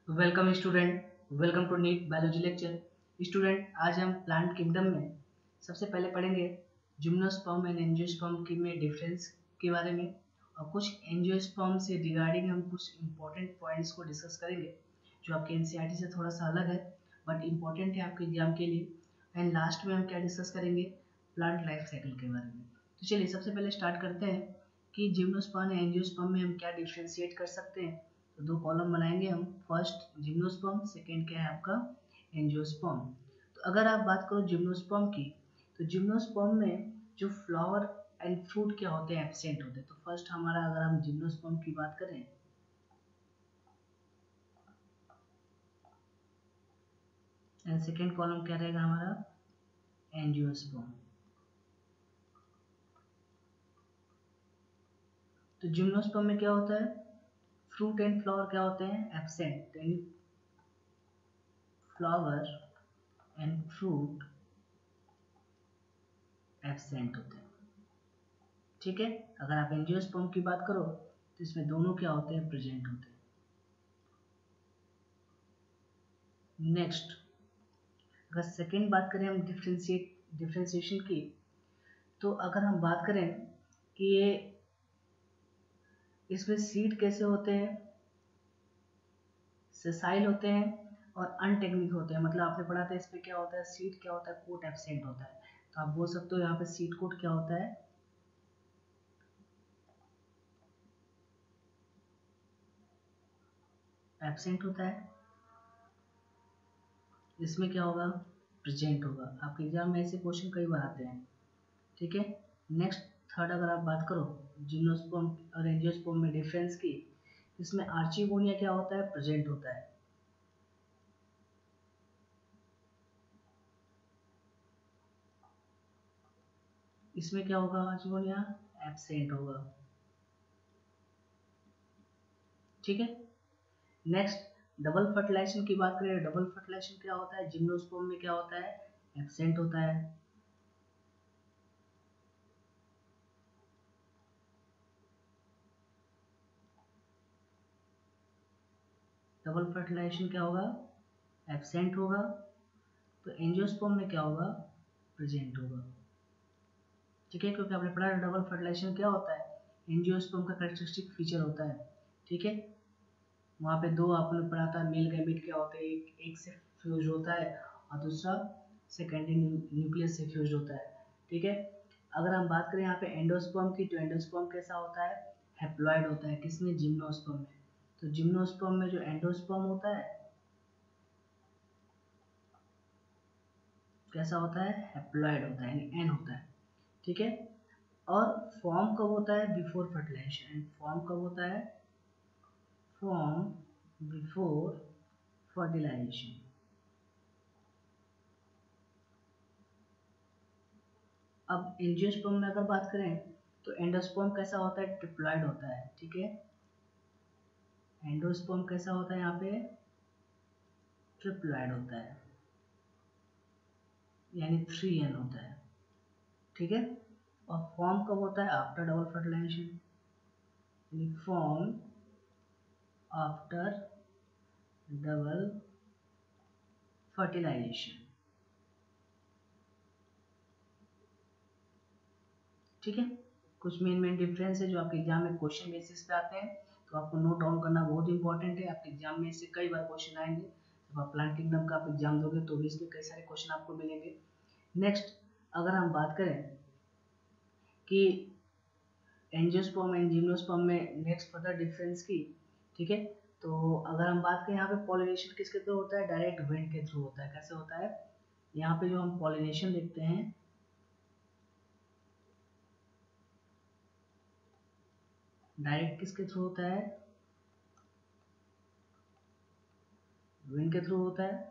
Welcome student, welcome to NEET biology lecture. Student, आज हम plant kingdom में सबसे पहले पढ़ेंगे जिम्नोस्पर्म एंड एंजियोस्पर्म की में डिफरेंस के बारे में, और कुछ एंजियोस्पर्म से रिगार्डिंग हम कुछ इंपॉर्टेंट पॉइंट्स को डिस्कस करेंगे जो आपके एनसीईआरटी से थोड़ा सा अलग है बट इम्पॉर्टेंट है आपके एग्जाम के लिए। एंड लास्ट में हम क्या डिस्कस करेंगे, प्लांट लाइफ साइकिल के बारे में। तो चलिए सबसे पहले स्टार्ट करते हैं कि जिम्नोस्पर्म या एंजियोस्पर्म में हम क्या डिफ्रेंशिएट कर सकते हैं। तो दो कॉलम बनाएंगे हम, फर्स्ट जिम्नोस्पर्म, सेकेंड क्या है आपका एंजियोस्पर्म। तो अगर आप बात करो जिम्नोस्पर्म की, तो जिम्नोस्पर्म में जो फ्लावर एंड फ्रूट क्या होते हैं, एब्सेंट होते हैं। तो फर्स्ट हमारा अगर हम जिम्नोस्पर्म की बात करें, एंड सेकेंड कॉलम क्या रहेगा हमारा एंजियोस्पर्म। तो जिम्नोस्पर्म में क्या होता है, फ्रूट एंड फ्लावर क्या होते हैं absent, flower and fruit absent होते हैं। ठीक है, अगर आप एंजियोस्पर्म की बात करो तो इसमें दोनों क्या होते हैं, प्रेजेंट होते हैं। नेक्स्ट, अगर सेकेंड बात करें हम डिफ्रेंशिएशन की, तो अगर हम बात करें कि ये इसमें सीड कैसे होते हैं, सेसाइल होते हैं और अनटेक्निक होते हैं। मतलब आपने पढ़ा था इसमें क्या होता है, सीड क्या होता है, कोट एब्सेंट होता है। तो आप बोल सकते हो यहाँ पे सीड कोट क्या होता है, एब्सेंट होता है। इसमें क्या होगा, प्रेजेंट होगा। आपके एग्जाम में ऐसे क्वेश्चन कई बार आते हैं। ठीक है। नेक्स्ट, थर्ड अगर आप बात करो जिम्नोस्पर्म और एंजियोस्पर्म में डिफरेंस की, इसमें आर्चिगोनिया क्या होता है, प्रेजेंट होता है। इसमें क्या होगा, आर्चिगोनिया एब्सेंट होगा। ठीक है। नेक्स्ट, डबल फर्टिलाइजेशन की बात करें, डबल फर्टिलाइजेशन क्या होता है, जिम्नोस्पर्म में क्या होता है, एब्सेंट होता है। डबल फर्टिलाइजेशन क्या होगा, एब्सेंट होगा। तो एंजियोस्पर्म में क्या होगा, प्रेजेंट होगा। ठीक है, क्योंकि आपने पढ़ा डबल फर्टिलाइजेशन क्या होता है, एंजियोस्पर्म का कैरेक्टरिस्टिक फीचर होता है। ठीक है, वहाँ पे दो आपने पढ़ा था मेल गैमेट क्या होते हैं, एक से फ्यूज होता है और दूसरा सेकेंडरी न्यूक्लियस से फ्यूज होता है। ठीक है। अगर हम बात करें यहाँ पे एंडोस्पर्म की, तो एंडोस्पर्म कैसा होता है, हैप्लॉइड होता है। किसमें, जिम्नोस्पर्म में। तो जिम्नोस्पर्म में जो एंडोस्पर्म होता है कैसा होता है, हैप्लॉइड होता है, यानी एन होता है। ठीक है। और फॉर्म कब होता है, बिफोर फर्टिलाइजेशन। एंड फॉर्म कब होता है, फॉर्म बिफोर फर्टिलाइजेशन। अब एंजियोस्पर्म में अगर बात करें तो एंडोस्पर्म कैसा होता है, ट्रिप्लॉइड होता है। ठीक है, एंडोस्पर्म कैसा होता है, यहाँ पे ट्रिप्लॉइड होता है, यानी 3n होता है। ठीक है। और फॉर्म कब होता है, आफ्टर डबल फर्टिलाइजेशन, यानी फॉर्म आफ्टर डबल फर्टिलाइजेशन। ठीक है। कुछ मेन डिफरेंस है जो आपके एग्जाम में क्वेश्चन बेसिस पे आते हैं, तो आपको नोट डाउन करना बहुत इंपॉर्टेंट है। आपके एग्जाम में इससे कई बार क्वेश्चन आएंगे। जब आप प्लांट किंगडम का आप एग्जाम दोगे तो भी इसमें कई सारे क्वेश्चन आपको मिलेंगे। नेक्स्ट, अगर हम बात करें कि एंजियोस्पर्म एंड जिम्नोस्पर्म में नेक्स्ट फर्दर डिफरेंस की, ठीक है, तो अगर हम बात करें यहाँ पे पॉलिनेशन किसके थ्रू होता है, डायरेक्ट विंड के थ्रू होता है। कैसे होता है, यहाँ पे जो हम पॉलिनेशन देखते हैं, डायरेक्ट किसके थ्रू होता है, विंड के थ्रू होता है।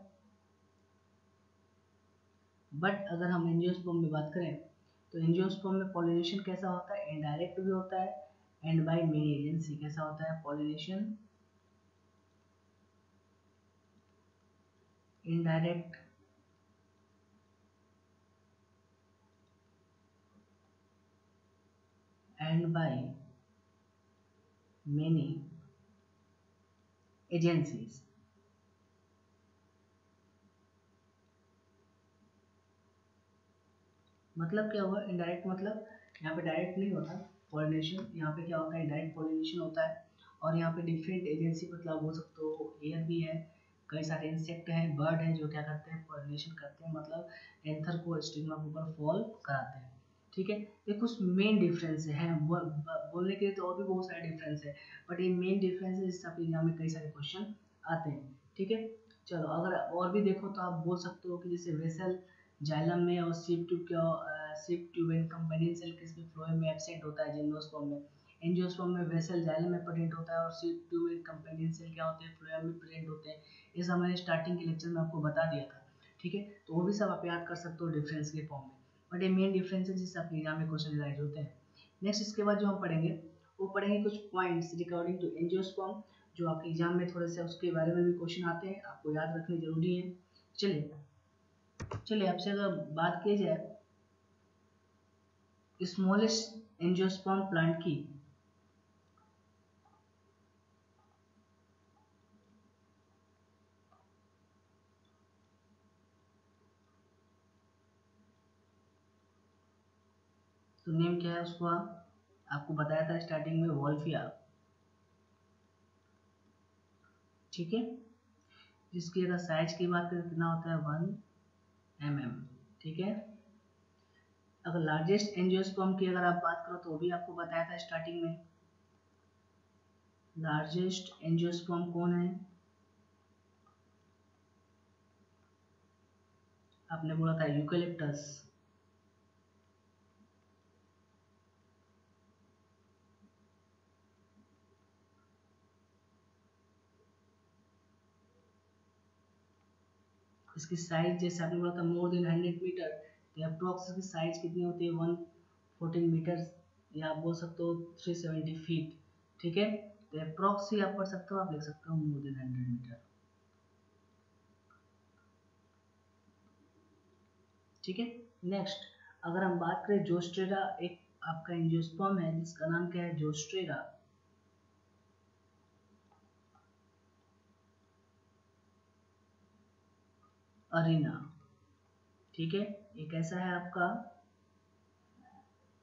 बट अगर हम एंजियोस्पर्म में बात करें तो एंजियोस्पर्म में पॉलिनेशन कैसा होता है, इनडायरेक्ट भी होता है एंड बाय मेनी एजेंसी। कैसा होता है pollination, indirect and by many agencies. मतलब क्या हुआ इनडायरेक्ट, मतलब यहाँ पे डायरेक्ट नहीं होता पॉलिनेशन, यहाँ पे क्या होता है इनडायरेक्ट पॉलिनेशन होता है। और यहाँ पे डिफरेंट एजेंसी, मतलब बोल सकते हो एयर भी है, कई सारे इंसेक्ट हैं, बर्ड हैं जो क्या करते हैं पॉलिनेशन करते हैं, मतलब एंथर को स्टिग्मा के ऊपर फॉल कराते हैं। ठीक है, ये कुछ मेन डिफरेंस है, बोलने के लिए तो और भी बहुत सारे डिफरेंस है, बट ये मेन डिफरेंस है जिससे आपके एग्जाम में कई सारे क्वेश्चन आते हैं। ठीक है, चलो अगर और भी देखो तो आप बोल सकते हो कि जैसे वेसल जाइलम में और sieve tube and companion cell किसमें फ्लोएम में एब्सेंट होता है जिम्नोस्पर्म में। एंजियोस्पर्म में वेसल जाइलम में प्रेजेंट होता है और sieve tube and companion cell क्या होते हैं फ्लोएम में प्रेजेंट होते हैं। ये सब मैंने स्टार्टिंग के लेक्चर में आपको बता दिया था। ठीक है, तो वो भी सब आप याद कर सकते हो डिफरेंस के फॉर्म में, बट ये मेन डिफरेंस है जिससे आपके एग्जाम में क्वेश्चन राइज होते हैं। नेक्स्ट इसके बाद जो हम पढ़ेंगे वो पढ़ेंगे कुछ पॉइंट्स रिगार्डिंग टू एंजियोस्पर्म, जो आपके एग्जाम में थोड़े से उसके बारे में भी क्वेश्चन आते हैं, आपको याद रखने जरूरी है। चलिए चलिए आपसे अगर बात की जाए स्मॉलेस्ट एंजियोस्पर्म प्लांट की, तो नेम क्या है उसका, आपको बताया था स्टार्टिंग में वॉल्फिया। ठीक है, जिसकी अगर साइज की बात करें कितना होता है 1 mm। ठीक है, अगर लार्जेस्ट एंजियोस्पर्म की अगर आप बात करो तो वो भी आपको बताया था स्टार्टिंग में, लार्जेस्ट एंजियोस्पर्म कौन है, आपने बोला था यूकेलिप्टस। इसकी साइज जैसे आपने बोला था मोर देन 100 मीटर, तो अप्रोक्स इसकी साइज कितनी होती है 114 मीटर, या आप बोल सकते हो 370 फीट। ठीक है, तो अप्रोक्स ही आप पढ़ सकते हो, आप लिख सकते हो मोर देन 100 मीटर। ठीक है, नेक्स्ट अगर हम बात करें जोस्ट्रेरा, एक आपका एंजियोस्पर्म है जिसका नाम क्या है जोस्ट्रेरा अरीना। ठीक है, ये कैसा है आपका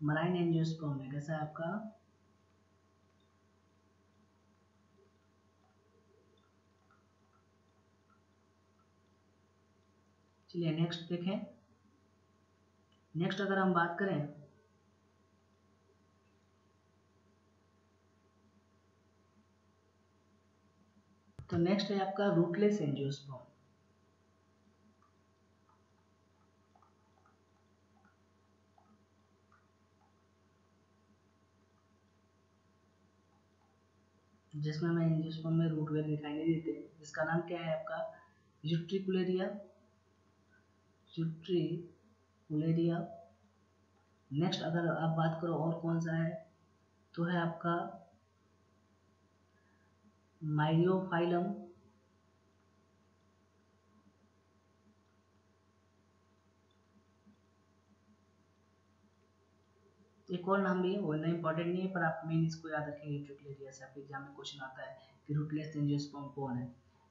मराइन एंजियोस्पर्म है, कैसा है आपका, चलिए नेक्स्ट देखें। नेक्स्ट अगर हम बात करें तो नेक्स्ट है आपका रूटलेस एंजियोस्पर्म। जिसमें हमें एंजियोस्पर्म में रूट वेल दिखाई नहीं देते, जिसका नाम क्या है आपका यूट्रिकुलेरिया, यूट्रिकुलेरिया। नेक्स्ट अगर आप बात करो और कौन सा है तो है आपका माइरियोफाइलम। एक और नाम भी है, वो इतना इंपॉर्टेंट नहीं है पर आप मेन इसको याद रखेंगे यूट्रिकुलेरिया से, आपके एग्जाम में क्वेश्चन आता है कि रूटलेस एंजियोस्पर्म कौन है।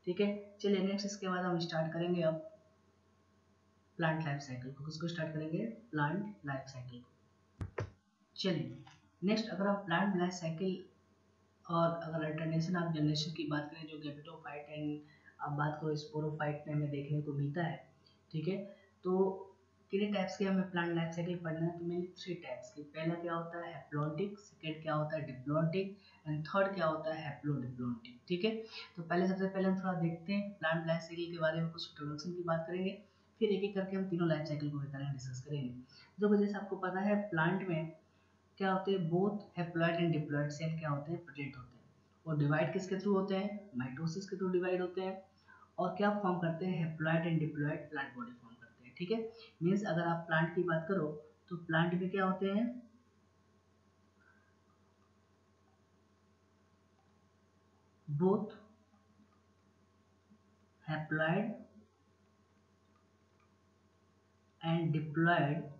ठीक है, चलिए नेक्स्ट इसके बाद हम स्टार्ट करेंगे अब प्लांट लाइफ साइकिल को। किसको स्टार्ट करेंगे, प्लांट लाइफ साइकिल। चलिए नेक्स्ट अगर आप प्लांट लाइफ साइकिल और अगर अल्टरनेशन ऑफ जनरेशन की बात करें जो गैमेटोफाइट एंड आप बात करो स्पोरोफाइट में हमें देखने को मिलता है। ठीक है, तो कितने टाइप्स के हमें प्लांट लाइफ साइकिल पढ़ना है, तो मेनली 3 टाइप्स की। पहला क्या होता है हैप्लॉन्टिक, सेकंड क्या होता है डिप्लॉन्टिक एंड थर्ड क्या होता है हैप्लोडिप्लॉन्टिक। ठीक है, तो पहले सबसे पहले हम थोड़ा देखते हैं प्लांट लाइफ साइकिल के बारे में, कुछ इंट्रोडक्शन की बात करेंगे, फिर एक एक करके हम तीनों लाइफ साइकिल को करेंगे डिस्कस करेंगे। जो जैसे आपको पता है प्लांट में क्या होते हैं both haploid and diploid cell क्या होते हैं प्रेजेंट होते हैं, और डिवाइड किसके थ्रू होते हैं माइटोसिस के थ्रू डिवाइड होते हैं, और क्या फॉर्म करते हैं haploid and diploid plant body form करते हैं। ठीक है, मीन्स अगर आप प्लांट की बात करो तो प्लांट में क्या होते हैं both haploid and diploid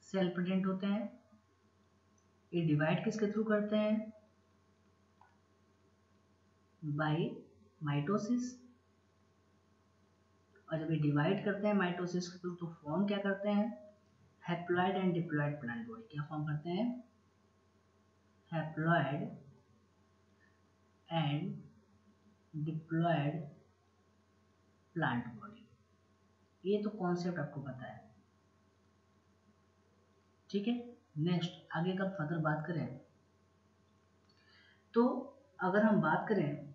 cell present होते हैं। ये डिवाइड किसके थ्रू करते हैं बाय माइटोसिस, और जब ये डिवाइड करते हैं माइटोसिस के थ्रू तो फॉर्म क्या करते हैं, haploid and diploid plant body. क्या फॉर्म करते हैं, haploid and diploid plant body. ये तो कॉन्सेप्ट आपको पता है, ठीक है। नेक्स्ट आगे का फर्दर बात करें तो अगर हम बात करें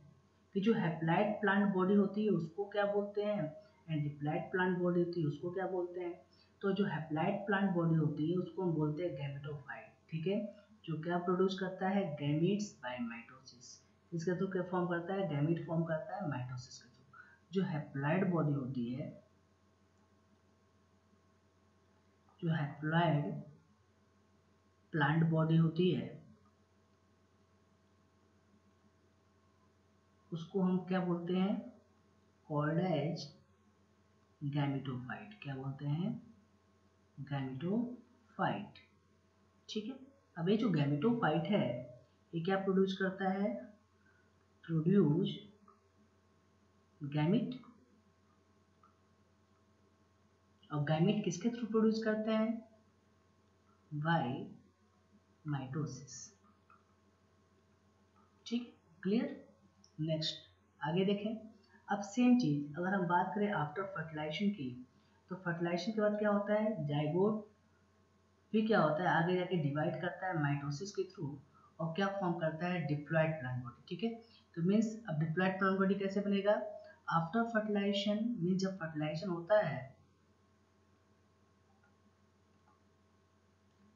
कि जो हैप्लॉइड प्लांट बॉडी होती है उसको क्या बोलते हैं एंड डिप्लॉइड प्लांट बॉडी होती है उसको क्या बोलते हैं। तो जो हैप्लॉइड प्लांट बॉडी होती है उसको हम बोलते हैं गैमेटोफाइट, ठीक है, जो क्या प्रोड्यूस करता है, गैमीट्स बाय माइटोसिस। इसके थ्रू क्या फॉर्म करता है, गैमीट फॉर्म करता है माइटोसिस के थ्रू। जो हैप्लॉइड बॉडी होती है, जो हैप्लॉइड प्लांट बॉडी होती है उसको हम क्या बोलते हैं, कॉल्ड एज गैमेटोफाइट। क्या बोलते हैं, गैमेटोफाइट, ठीक है। अब ये जो गैमेटोफाइट है ये क्या प्रोड्यूस करता है, प्रोड्यूस गैमिट। और गैमिट किसके थ्रू प्रोड्यूस करते हैं, बाय माइटोसिस, ठीक, क्लियर। नेक्स्ट आगे देखें। अब सेम चीज अगर हम बात करें आफ्टर फर्टिलाइजेशन की, तो फर्टिलाइजेशन के बाद क्या होता है, जाइगोट फिर क्या होता है आगे जाके डिवाइड करता है माइटोसिस के थ्रू और क्या फॉर्म करता है, डिप्लॉइड प्लांट बॉडी, ठीक है। तो मीन्स अब डिप्लॉइड प्लांट बॉडी कैसे बनेगा, आफ्टर फर्टिलाइजेशन, मीन्स जब फर्टिलाइजेशन होता है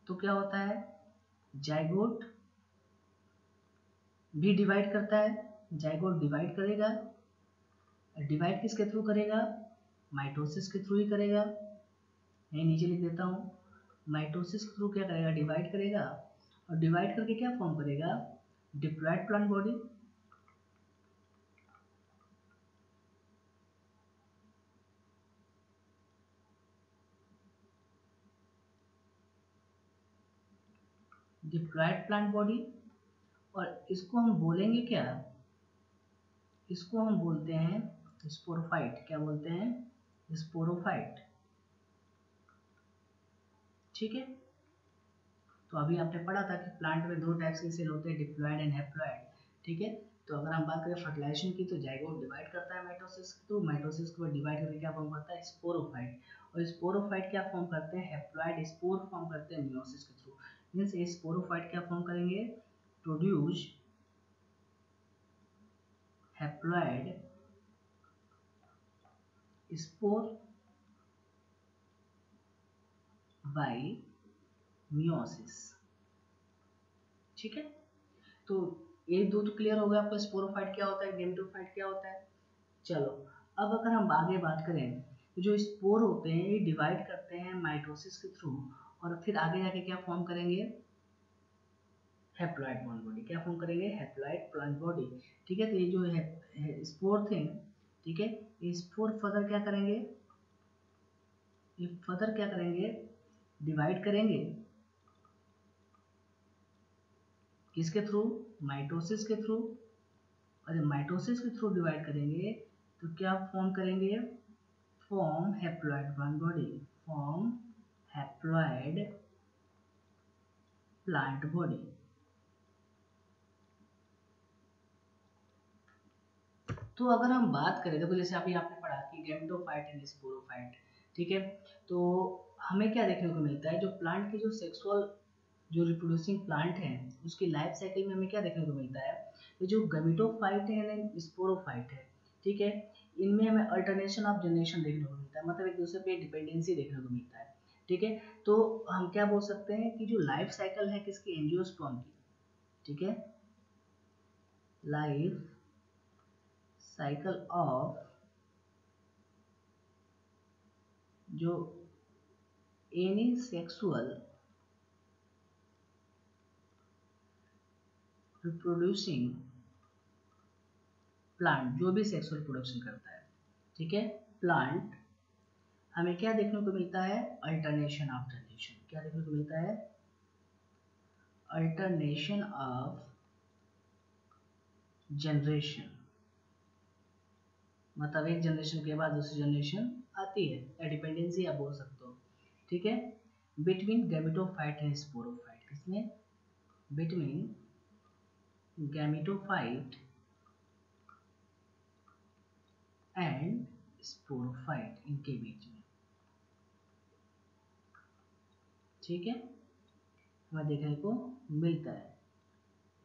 तो क्या होता है, जाइगोट भी डिवाइड करता है, जाइगोट डिवाइड करेगा, डिवाइड किसके थ्रू करेगा, माइटोसिस के थ्रू ही करेगा। मैं नीचे लिख देता हूँ, माइटोसिस के थ्रू क्या करेगा, डिवाइड करेगा और डिवाइड करके क्या फॉर्म करेगा, diploid plant body. Diploid plant body और इसको हम बोलेंगे क्या, इसको हम बोलते हैं स्पोरोफाइट। क्या बोलते हैं, स्पोरोफाइट, ठीक है। तो अभी आपने पढ़ा था कि प्लांट में दो टाइप्स के सेल होते हैं, डिप्लॉइड एंड हैप्लॉइड, ठीक है। तो अगर हम बात करें फर्टिलाइजेशन की तो जाइगोट डिवाइड करता है माइटोसिस के थ्रू, माइटोसिस को डिवाइड करके क्या फॉर्म करता है, स्पोरोफाइट। और स्पोरोफाइट क्या फॉर्म करते हैं, हैप्लॉइड स्पोर फॉर्म करते हैं मियोसिस के थ्रू। मींस ये स्पोरोफाइट क्या फॉर्म करेंगे, produce haploid spore bye meiosis, ठीक है। तो ये दो तो क्लियर हो गया आपका, स्पोरोफाइट क्या होता है, गेमेटोफाइट क्या होता है। चलो अब अगर हम आगे बात करें तो जो स्पोर होते हैं ये डिवाइड करते हैं माइटोसिस के थ्रू और फिर आगे जाके क्या फॉर्म करेंगे, हैप्लॉइड प्लांट बॉडी। क्या फॉर्म करेंगे, हैप्लॉइड प्लांट बॉडी, ठीक है। तो ये जो है स्पोर थिंग, ठीक है, ये स्पोर फर्दर क्या करेंगे, ये फर्दर क्या करेंगे, डिवाइड करेंगे किसके थ्रू, माइटोसिस के थ्रू। और जब माइटोसिस के थ्रू डिवाइड करेंगे तो क्या फॉर्म करेंगे, form haploid plant body, form haploid plant body. तो अगर हम बात करें, देखो जैसे अभी आपने पढ़ा कि गैमेटोफाइट एंड स्पोरोफाइट, ठीक है। तो हमें क्या देखने को मिलता है, जो प्लांट की जो सेक्सुअल जो रिप्रोड्यूसिंग प्लांट है उसकी लाइफ साइकिल में हमें क्या देखने को मिलता है, ये जो गैमेटोफाइट है एंड स्पोरोफाइट है, ठीक है, इनमें हमें अल्टरनेशन ऑफ जनरेशन देखने को मिलता है, मतलब एक दूसरे पे डिपेंडेंसी देखने को मिलता है, ठीक है। तो हम क्या बोल सकते हैं कि जो लाइफ साइकिल है किसकी, एंजियोस्पर्म की, ठीक है, लाइफ साइकिल ऑफ जो एनी सेक्सुअल रिप्रोड्यूसिंग प्लांट, जो भी सेक्सुअल प्रोडक्शन करता है, ठीक है, प्लांट, हमें क्या देखने को मिलता है, अल्टरनेशन ऑफ जनरेशन। क्या देखने को मिलता है, अल्टरनेशन ऑफ जनरेशन, मतलब एक जनरेशन के बाद दूसरी जनरेशन आती है, या डिपेंडेंसी आप बोल सकते हो। ठीक है, बिटवीन गैमेटोफाइट एंड स्पोरोफाइट, किसमें, बिटवीन गैमेटोफाइट एंड स्पोरोफाइट, इनके बीच में। ठीक है, हमें देखने को मिलता है,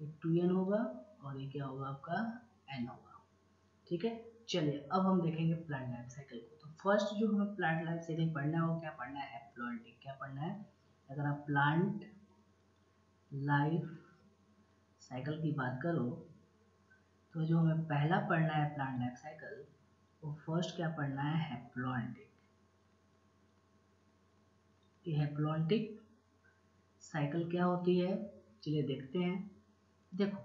एक 2n होगा और ये क्या होगा आपका n होगा। ठीक है, चलिए अब हम देखेंगे प्लांट लाइफ साइकिल को। तो फर्स्ट जो हमें प्लांट लाइफ साइकिल पढ़ना है वो क्या पढ़ना है, हैप्लॉइडिक। क्या पढ़ना है, अगर आप प्लांट लाइफ साइकिल की बात करो तो जो हमें पहला पढ़ना है प्लांट लाइफ साइकिल, वो फर्स्ट क्या पढ़ना है, हैप्लॉइडिक। ये हैप्लॉइडिक साइकिल क्या होती है, चलिए देखते हैं। देखो,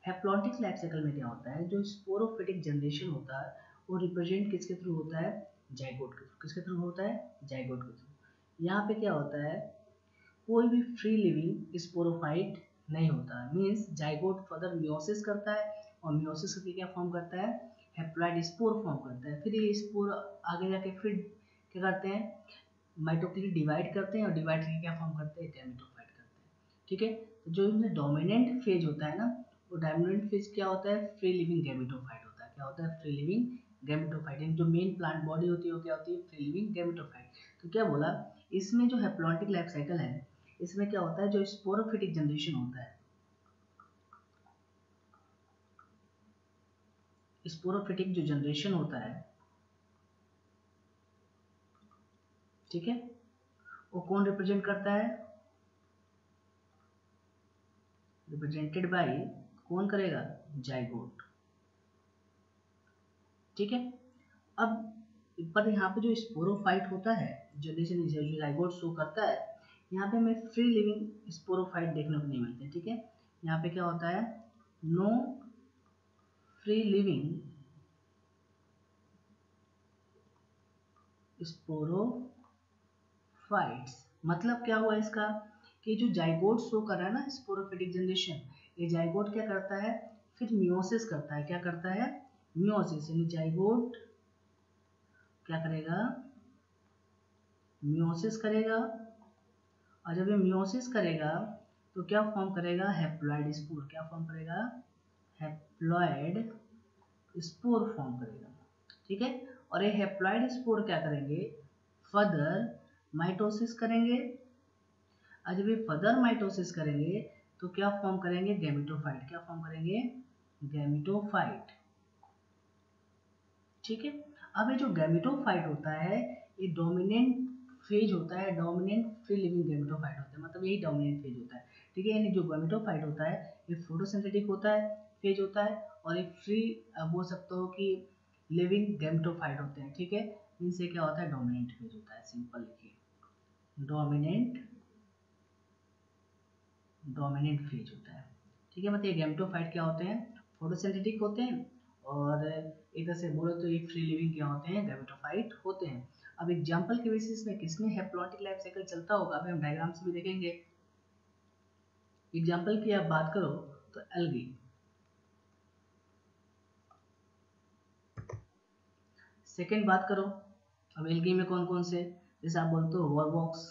हैप्लॉइडिक लाइफ साइकिल में क्या होता है, जो स्पोरोफिटिक जनरेशन होता है वो रिप्रेजेंट किसके थ्रू होता है, जाइगोट के थ्रू। किसके थ्रू होता है, जाइगोट के थ्रू। यहाँ पे क्या होता है, कोई भी फ्री लिविंग स्पोरोफाइट नहीं होता, मीन्स जाइगोट फर्दर मियोसिस करता है और मियोसिस करके क्या फॉर्म करता है, हैप्लॉइड स्पोर फॉर्म करता है। फिर ये स्पोर आगे जाके फिर क्या करते हैं, माइटोकॉन्ड्रिया डिवाइड करते हैं और डिवाइड करके क्या फॉर्म करते हैं, गैमेटोफाइट करते हैं। ठीक है, तो जो इसमें डोमिनेंट फेज होता है ना, वो डोमिनेंट फेज क्या होता है, फ्री लिविंग गैमेटोफाइट होता है। क्या होता है, फ्री लिविंग गैमेटोफाइट। जो मेन प्लांट बॉडी होती है वो क्या होती है, फ्री लिविंग गैमेटोफाइट। तो क्या बोला, इसमें जो हैप्लॉइडिक लाइफ साइकिल है, इसमें क्या होता है, जो स्पोरोफिटिक जनरेशन होता है, स्पोरोफिटिक जो जनरेशन होता है, ठीक है, वो कौन रिप्रेजेंट करता है, रिप्रेजेंटेड बाय, कौन करेगा, जाइगोट। ठीक है, अब पर यहाँ पे जो स्पोरोफाइट होता है, जनरेशन जो जाइगोट शो करता है, यहाँ पे हमें फ्री लिविंग स्पोरोफाइट देखने को नहीं मिलते। ठीक है, यहाँ पे क्या होता है, नो फ्री लिविंग स्पोरोफाइट्स। मतलब क्या हुआ इसका, कि जो जाइगोट शो कर रहा है ना, स्पोरोफिटिक जनरेशन, ये जाइगोट क्या करता है, फिर मियोसिस करता है। क्या करता है, मियोसिस, यानी जाइगोट क्या करेगा, मियोसिस करेगा। और जब ये मियोसिस करेगा तो क्या फॉर्म करेगा, हैप्लॉइड स्पोर। क्या फॉर्म करेगा, हैप्लॉइड स्पोर फॉर्म करेगा। ठीक है, और ये हैप्लॉइड स्पोर क्या करेंगे, फर्दर माइटोसिस करेंगे। और जब ये फर्दर माइटोसिस करेंगे तो क्या फॉर्म करेंगे, गैमेटोफाइट। क्या फॉर्म करेंगे, गैमेटोफाइट। ठीक है, अब ये जो गैमेटोफाइट होता है, ये डोमिनेंट फेज होता है, डोमिनेंट फ्री लिविंग गैमेटोफाइट होता है, मतलब यही डोमिनेंट फेज होता है। ठीक है, यानी जो गैमेटोफाइट होता है ये फोटोसिंथेटिक होता है, फेज होता है, और एक फ्री बोल सकते हो कि लिविंग गैमेटोफाइट होते हैं। ठीक है, इनसे क्या होता है, डोमिनेंट फेज होता है। सिंपल लिखिए, डोमिनेंट डोमिनेंट फेज होता है। ठीक है, मतलब गैमेटोफाइट क्या होते हैं, फोटोसिंथेटिक होते हैं, और एक तरह से बोलो तो ये फ्री लिविंग क्या होते हैं, गैमेटोफाइट होते हैं। अब एग्जांपल के बेसिस में किसमें हैप्लॉइडिक लाइफ साइकिल चलता होगा, अभी हम डायग्राम से भी देखेंगे। एग्जांपल की आप बात करो तो एल्गी, सेकेंड बात करो, अब एल्गी में कौन कौन से, जैसे आप बोलते हो वॉलवॉक्स।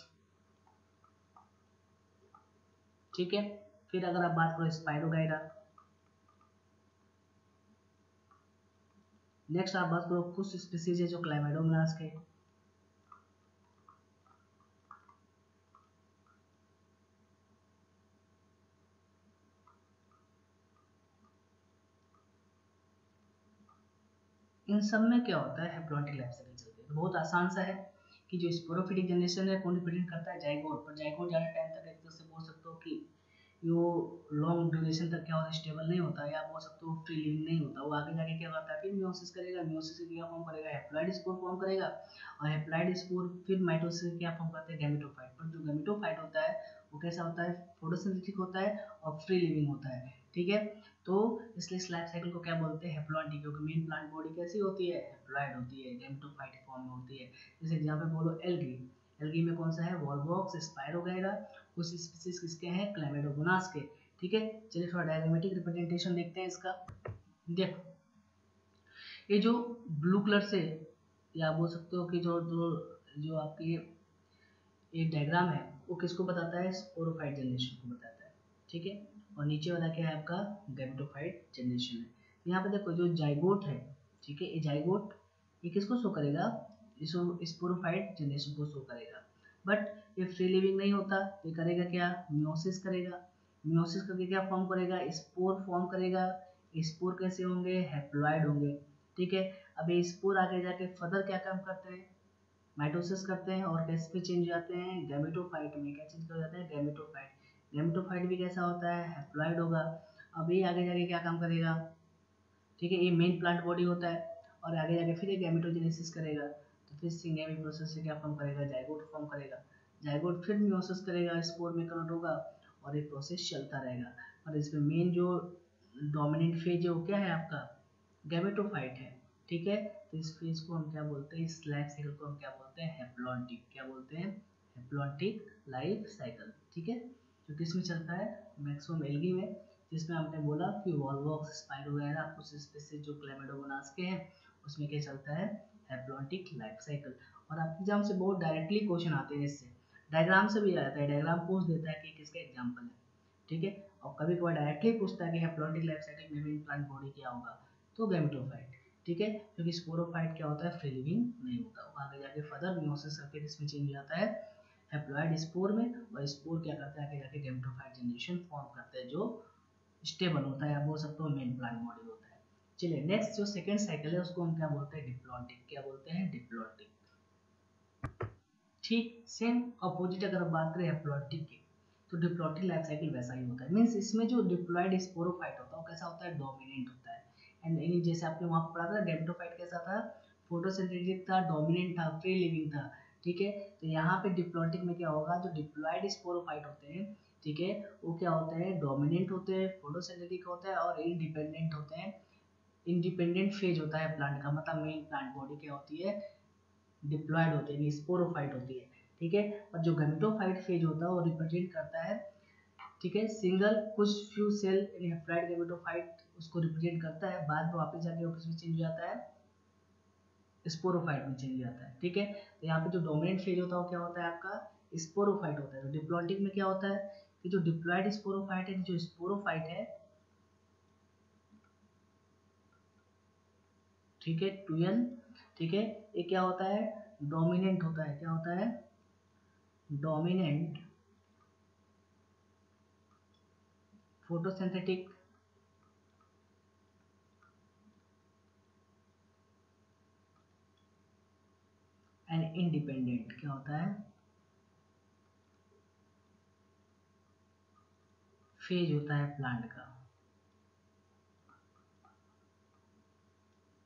ठीक है, फिर अगर आप बात करो स्पाइरोगाइरा, नेक्स्ट आप बात करो कुछ स्पीसीज है जो क्लाइमेडोमोनास के, इन सब में क्या होता है, हैप्लॉइडिक लाइफ साइकिल चलती है। तो बहुत आसान सा है कि जो स्पोरोफिटिक जनरेशन है कौन रिप्रेजेंट करता है, जाइगोट। पर जाइगोट ज़्यादा टाइम तक एक तरह से बोल सकते हो कि वो लॉन्ग ड्यूरेशन तक क्या होता है, स्टेबल नहीं होता, या बोल सकते हो फ्री लिविंग नहीं होता। वो आगे जाके क्या करता है, फिर मियोसिस करेगा, मियोसिस से क्या फॉर्म करेगा, हैप्लॉइड स्पोर फॉर्म करेगा, और हैप्लॉइड स्पोर फिर माइटोसिस से क्या फॉर्म करते हैं, गैमेटोफाइट। पर जो गैमेटोफाइट होता है वो कैसा होता है, फोटोसिंथेटिक होता है और फ्री लिविंग होता है। ठीक है, तो इसलिए इस लाइफ साइकिल को क्या बोलते हैं, हैप्लॉइडिक, क्योंकि मेन प्लांट बॉडी कैसी होती है, हैप्लॉइड होती है, गैमेटोफाइट फॉर्म में होती है। जैसे एग्जांपल बोलो एल्गी, एल्गी में कौन सा है, वॉलवॉक्स, स्पाइरोगाइरा, कुछ स्पीसीज किसके हैं, क्लैमिडोमोनास के। ठीक है, चलिए थोड़ा डायग्रामेटिक रिप्रेजेंटेशन देखते हैं इसका। देखो, ये जो ब्लू कलर से, या बोल सकते हो कि जो जो जो आपकी ये डायग्राम है वो किसको बताता है, स्पोरोफाइट जनरेशन को बताता है, ठीक है। और नीचे वाला क्या है आपका, गैमेटोफाइट जनरेशन है। तो यहाँ पे देखो जो जाइगोट है, ठीक है, ये जाइगोट ये किसको शो करेगा, स्पोरोफाइट जनरेशन को शो करेगा। बट ये फ्री लिविंग नहीं होता, ये करेगा क्या, मियोसिस करेगा। मियोसिस करके क्या फॉर्म करेगा, स्पोर फॉर्म करेगा। स्पोर कैसे होंगे, हैप्लॉइड होंगे, ठीक है। अब ये स्पोर आगे जाके फर्दर क्या काम करते हैं, माइटोसिस करते हैं और कैसे पे चेंज हो जाते हैं, गैमेटोफाइट में। क्या चेंज हो जाते हैं, गैमेटोफाइट। गैमेटोफाइट भी कैसा होता है, हैप्लॉइड होगा। अब ये आगे जाके क्या काम करेगा, ठीक है, ये मेन प्लांट बॉडी होता है और आगे जाके फिर ये गैमेटोजेनेसिस करेगा। तो फिर सिंगेमी प्रोसेस से क्या फॉर्म करेगा, जाइगोट फॉर्म करेगा। जाइगोट फिर मियोसिस करेगा, स्पोर में कन्वर्ट होगा और ये प्रोसेस चलता रहेगा। और इसमें मेन जो डोमिनेंट फेज है वो क्या है आपका, गैमेटोफाइट है, ठीक है। तो इस फेज को हम क्या बोलते हैं, इस लाइफ साइकिल को हम क्या बोलते हैं, हैप्लॉन्टिक। क्या बोलते हैं, हैप्लॉन्टिक लाइफ साइकिल, ठीक है। जो किसमें चलता है, मैक्सिमम एल्गी में, जिसमें हमने बोला कि वॉलवॉक्स, स्पाइरो वगैरह कुछ स्पीसीज जो क्लेमेडोमोनास के हैं उसमें क्या चलता है, हैप्लॉन्टिक लाइफ साइकिल। और आपके एग्जाम से बहुत डायरेक्टली क्वेश्चन आते हैं इससे, डायग्राम से भी आ जाता है, डायग्राम पूछ देता है कि किसका एग्जाम्पल है, ठीक है। और कभी कभार डायरेक्टली पूछता है कि हैप्लॉन्टिक लाइफ साइकिल में मेन प्लांट बॉडी क्या होगा, तो गैमेटोफाइट, ठीक है। क्योंकि स्पोरोफाइट क्या होता है, फ्री लिविंग नहीं होता, वो आगे जाके फर्दर मियोसिस करके इसमें चेंज हो जाता है हैप्लॉइड स्पोर में। और स्पोर क्या करता है, आगे जाके गैमेटोफाइट जनरेशन फॉर्म करता है जो स्टेबल होता है, या बोल सकते हो मेन प्लांट बॉडी होता है। चलिए नेक्स्ट जो सेकंड साइकिल है उसको हम क्या बोलते हैं, डिप्लॉन्टिक। क्या बोलते हैं, डिप्लॉन्टिक। ठीक सेम अपोजिट अगर आप बात करें हैप्लॉन्टिक की, तो डिप्लॉन्टिक लाइफ साइकिल वैसा ही होता है। मींस इसमें जो डिप्लॉयड स्पोरोफाइट होता है वो कैसा होता है, डोमिनेंट होता है। एंड जैसे आपने वहां पढ़ा था गैमेटोफाइट कैसा था, फोटोसिंथेटिक था, डोमिनेंट था, फ्री लिविंग था, ठीक है। तो यहाँ पे डिप्लॉन्टिक में क्या होगा, जो डिप्लॉयड स्पोरोफाइट होते हैं, ठीक है, वो क्या होते हैं, डोमिनेंट होते हैं, फोटोसिंथेटिक होता है और इंडिपेंडेंट होते हैं। इंडिपेंडेंट फेज होता है प्लांट का, मतलब मेन प्लांट बॉडी क्या होती है, डिप्लॉयड होते हैं, स्पोरोफाइट होती है, ठीक है। और जो गैमेटोफाइट फेज होता है वो रिप्रेजेंट करता है, ठीक है, सिंगल कुछ फ्यू सेल इन हैप्लॉइड गैमेटोफाइट उसको रिप्रेजेंट करता है, बाद में वापस जाके वापस में चेंज हो जाता है, स्पोरोफाइट में चेंज हो जाता है, ठीक है। तो यहाँ पे जो डोमिनेंट फेज होता है वो क्या होता है आपका, स्पोरोफाइट होता है। तो डिप्लॉन्टिक में क्या होता है कि जो डिप्लॉयड स्पोरोफाइट है, जो स्पोरोफाइट है, ठीक है, ट्विन, ठीक है, ये क्या होता है, डोमिनेंट होता है। क्या होता है, डोमिनेंट फोटोसिंथेटिक एंड इंडिपेंडेंट। क्या होता है, फेज होता है प्लांट का,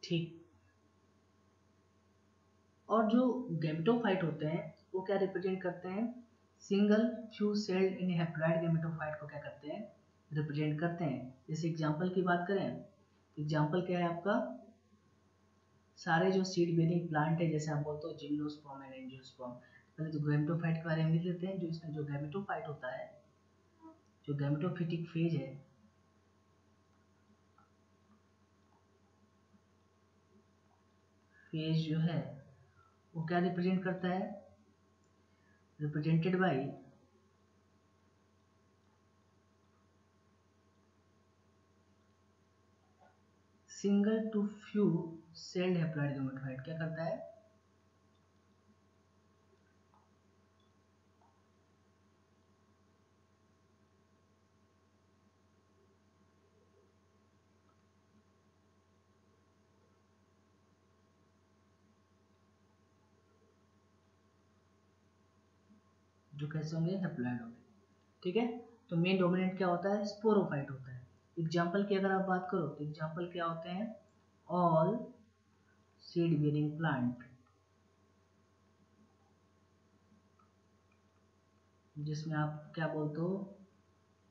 ठीक। और जो गैमेटोफाइट होते हैं वो क्या रिप्रेजेंट करते हैं, सिंगल फ्यू सेल्ड इन हैप्लॉइड गैमेटोफाइट को क्या करते हैं, रिप्रेजेंट करते हैं। जैसे एग्जांपल की बात करें, एग्जांपल क्या है आपका, सारे जो सीड बेरिंग प्लांट है, जैसे आप बोलते हो जिम्नोस्पर्म एंड एंजियोस्पर्म। पहले तो गैमेटोफाइट के बारे में लिख लेते हैं। जो इसमें जो गैमेटोफाइट होता है, जो गैमेटोफिटिक फेज है, फेज जो है वो क्या रिप्रेजेंट करता है, represented by single to few celled haploid gametophyte. क्या करता है, जो कैसे होंगे, हैप्लॉइड होंगे, ठीक है। तो मेन डोमिनेंट क्या होता है, स्पोरोफाइट होता है। एग्जाम्पल की अगर आप बात करो तो एग्जाम्पल क्या होते हैं, ऑल सीड बेयरिंग प्लांट, जिसमें आप क्या बोलते हो,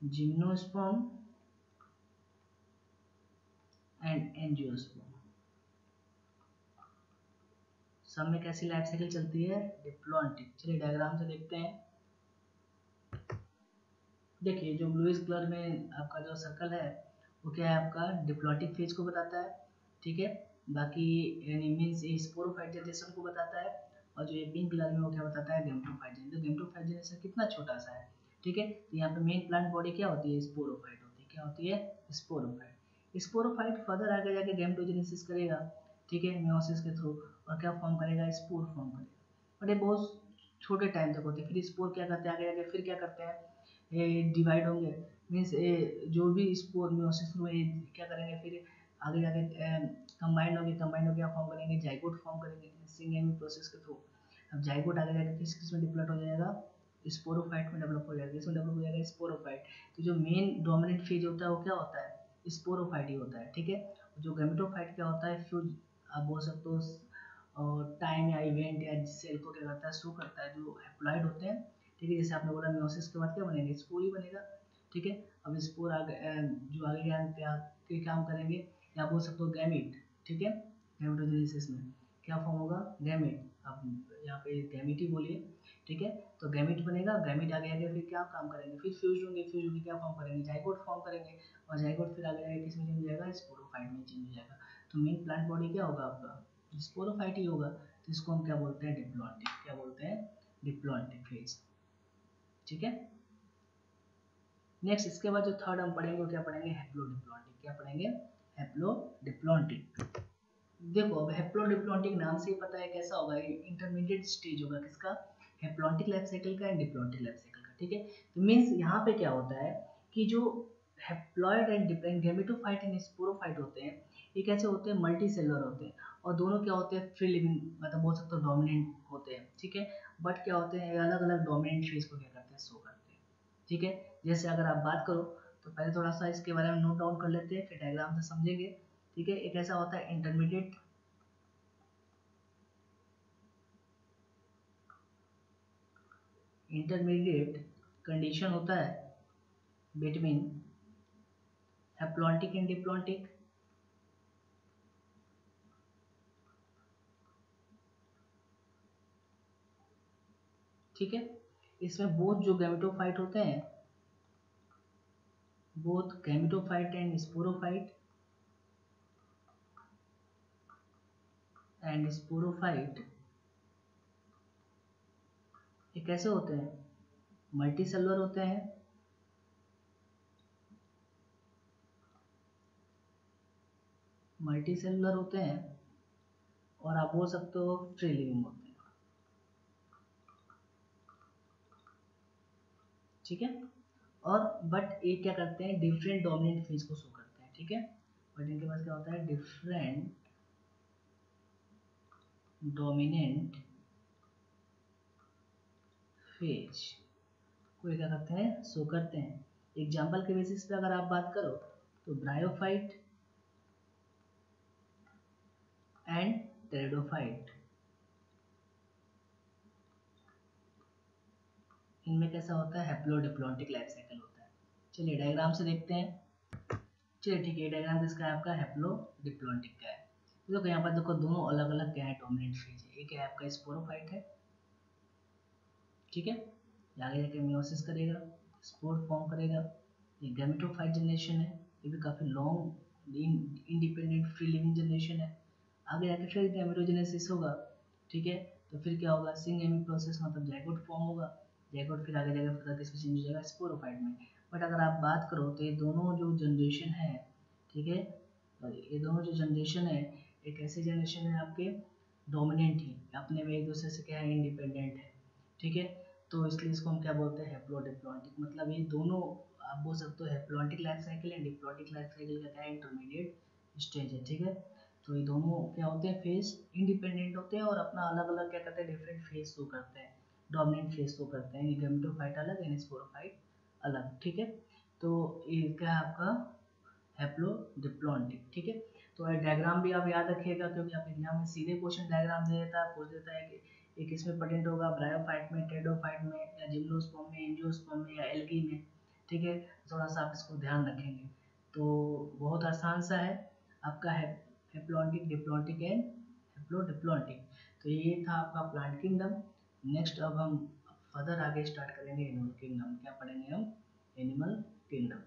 जिम्नोस्पर्म एंड एंजियोस्पर्म। सब में कैसी लाइफ साइकिल चलती है, डिप्लॉन्टिक। चलिए डायग्राम से देखते हैं। देखिए जो ब्लूइश कलर में आपका जो सर्कल है वो क्या है आपका, डिप्लॉन्टिक फेज को बताता है, ठीक है। बाकी मीन्स ये स्पोरोफाइट जनरेशन को बताता है, और जो ये पिंक कलर में वो क्या बताता है, गैमेटोफाइट जनरेशन। तो गैमेटोफाइट जनरेशन कितना छोटा सा है, ठीक है। तो यहाँ पे मेन प्लांट बॉडी क्या होती है, स्पोरोफाइट होती है। क्या होती है, स्पोरोफाइट। स्पोरोफाइट फर्दर आगे जाके गैमेटोजेनेसिस करेगा, ठीक है, मेयोसिस के थ्रू, और क्या फॉर्म करेगा, स्पोर फॉर्म करेगा। और ये बहुत छोटे टाइम तक होते हैं। फिर स्पोर क्या करते हैं आगे जाके, फिर क्या करते हैं, ये डिवाइड होंगे, मीन्स जो भी स्पोर मेयोसिस थ्रू क्या करेंगे, फिर आगे जाके कंबाइंड हो गया फॉर्म करेंगे, जाइगोट फॉर्म करेंगे सिंगेमी प्रोसेस के थ्रू। अब जाइगोट आगे जाके किस में डेवलप हो जाएगा, स्पोरोफाइट में डेवलप हो जाएगा। इसमें डेवलप हो जाएगा स्पोरोफाइट। तो जो मेन डोमिनेंट फेज होता है वो क्या होता है, स्पोरोफाइट ही होता है, ठीक है। जो गैमेटोफाइट क्या होता है, फ्यूज आप बोल सकते हो, और टाइम या इवेंट या सेल को क्या करता है, शो करता है, जो हैप्लॉइड होते हैं, ठीक है। जैसे आपने बोला मेयोसिस के बाद क्या बनेंगे, स्पोर ही बनेगा, ठीक है। अब स्पोर आगे जो आगे क्या काम करेंगे, या बोल सकते हो गैमीट, ठीक है। गैमेटोजेनेसिस में क्या फॉर्म होगा, गैमीट। आप यहाँ पे गैमीट ही बोलिए, ठीक है। तो गैमीट बनेगा, गैमीट आगे आगे फिर क्या काम करेंगे, फिर फ्यूज होंगे, फ्यूज होकर क्या फॉर्म करेंगे, जाइगोट फॉर्म करेंगे, और जाइगोट फिर आगे आगे किस में चेंज हो जाएगा, स्पोरोफाइट में चेंज हो जाएगा। तो मेन प्लांट बॉडी क्या होगा आपका, स्पोरोफाइट ही होगा। तो इसको हम क्या बोलते हैं, डिप्लॉन्टिक। क्या बोलते हैं, डिप्लॉन्टिक फेज, ठीक है। नेक्स्ट इसके बाद जो थर्ड हम पढ़ेंगे वो क्या पढ़ेंगे, हैप्लोडिप्लॉन्टिक। क्या पढ़ेंगे, हैप्लोडिप्लॉन्टिक। देखो अब हैप्लोडिप्लॉन्टिक नाम से ही पता है कैसा होगा, ये इंटरमीडिएट स्टेज होगा किसका, हैप्लॉन्टिक लाइफ साइकिल का एंड डिप्लॉन्टिक लाइफ साइकिल का, ठीक है। तो मींस यहाँ पे क्या होता है कि जो haploid and dependent gametophyte and sporophyte होते हैं, ये कैसे होते हैं, मल्टी सेलुलर होते हैं, और दोनों क्या होते हैं, फ्री लिविंग, मतलब बोल सकते हो डोमिनेंट होते हैं, ठीक है। बट क्या होते हैं, अलग अलग डोमिनेंट फेज को क्या करते हैं, शो करते हैं, ठीक है। जैसे अगर आप बात करो तो पहले थोड़ा सा इसके बारे में नोट डाउन कर लेते हैं, फिर डायग्राम से समझेंगे, ठीक है। एक ऐसा होता है इंटरमीडिएट कंडीशन होता है बिटवीन हैप्लॉन्टिक एंड डिप्लॉन्टिक, ठीक है। इसमें बोथ जो गैमेटोफाइट होते हैं, बोथ गैमेटोफाइट एंड स्पोरोफाइट ये कैसे होते हैं, मल्टी सेलुलर होते हैं, और आप बोल सकते हो फ्री लिविंग होते हैं, ठीक है। और बट ये क्या करते हैं, डिफरेंट डोमिनेंट फेज को शो करते हैं, ठीक है। बट इनके पास क्या होता है, डिफरेंट डोमिनेंट फेज को क्या करते हैं, शो करते हैं। एग्जाम्पल के बेसिस पे अगर आप बात करो तो ब्रायोफाइट एंड टेरिडोफाइट, इनमें कैसा होता है, हैप्लोडिप्लॉन्टिक लाइफ साइकिल होता है। चलिए डायग्राम से देखते हैं। चलिए ठीक है, डायग्राम किसका है, आपका हैप्लोडिप्लॉन्टिक का है। तो देखो यहाँ पर देखो दोनों अलग अलग क्या है, डोमिनेंट फेज है। एक है आपका स्पोरोफाइट है, ठीक है, ये आगे जाके मेयोसिस करेगा, स्पोर फॉर्म करेगा। ये गैमेटोफाइट जनरेशन है, ये भी काफ़ी long independent free living generation है। आगे जाके फिर गैमेटोजेनेसिस होगा, ठीक है। तो फिर क्या होगा, सिंगेमी प्रोसेस, मतलब जाइगोट फॉर्म होगा, जाइगोट फिर आगे जाके फिर किस में चेंज हो जाएगा, स्पोरोफाइट में। बट अगर आप बात करो तो ये दोनों जो जनरेशन है, ठीक है, ये दोनों जो जनरेशन है, एक ऐसे जनरेशन है आपके डोमिनेंट ही, अपने में एक दूसरे से क्या है, इंडिपेंडेंट है, ठीक है। तो इसलिए इसको हम क्या बोलते हैं, हैप्लोडिप्लॉन्टिक। मतलब ये दोनों आप बोल सकते हो haplontic life cycle and diplontic life cycle का क्या है, इंटरमीडिएट स्टेज है, ठीक है। तो ये दोनों क्या होते हैं, फेज इंडिपेंडेंट होते हैं और अपना अलग अलग क्या करते हैं, डिफरेंट फेज शो करते हैं, डोमिनेंट फेज शो करते हैं। गैमेटोफाइट अलग एंड स्पोरोफाइट अलग, ठीक है। तो ये क्या है आपका हैप्लोडिप्लॉन्टिक, ठीक है। तो डायग्राम भी आप याद रखिएगा, क्योंकि आप एग्जाम में सीधे क्वेश्चन डायग्राम दे देता है, पूछ देता है कि ये किस में प्रेजेंट होगा, ब्रायोफाइट में, टेरिडोफाइट में, या जिम्नोस्पर्म में, एंजियोस्पर्म में, या एल्गी में, ठीक है। थोड़ा सा आप इसको ध्यान रखेंगे। तो बहुत आसान सा है आपका हैप्लॉन्टिक, डिप्लॉन्टिक एंड हैप्लोडिप्लॉन्टिक। तो ये था आपका प्लांट किंगडम। नेक्स्ट अब हम फर्दर आगे स्टार्ट करेंगे एनिमल किंगडम। क्या पढ़ेंगे हम, एनिमल किंगडम।